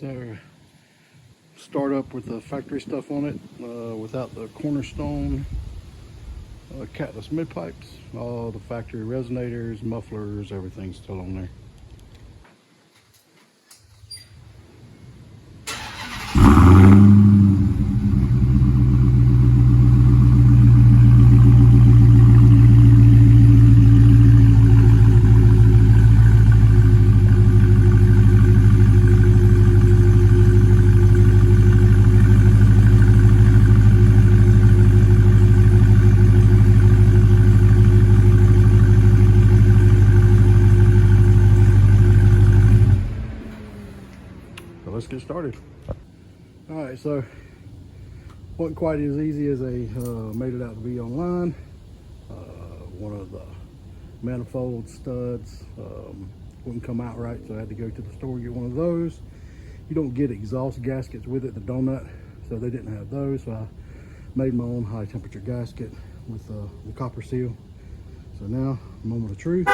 So start up with the factory stuff on it, without the cornerstone catless mid pipes. All the factory resonators, mufflers, everything's still on there. Let's get started. All right, so wasn't quite as easy as they made it out to be online. One of the manifold studs wouldn't come out right, so I had to go to the store and get one of those. You don't get exhaust gaskets with it, the donut, so they didn't have those, so I made my own high temperature gasket with the copper seal. So now, moment of truth.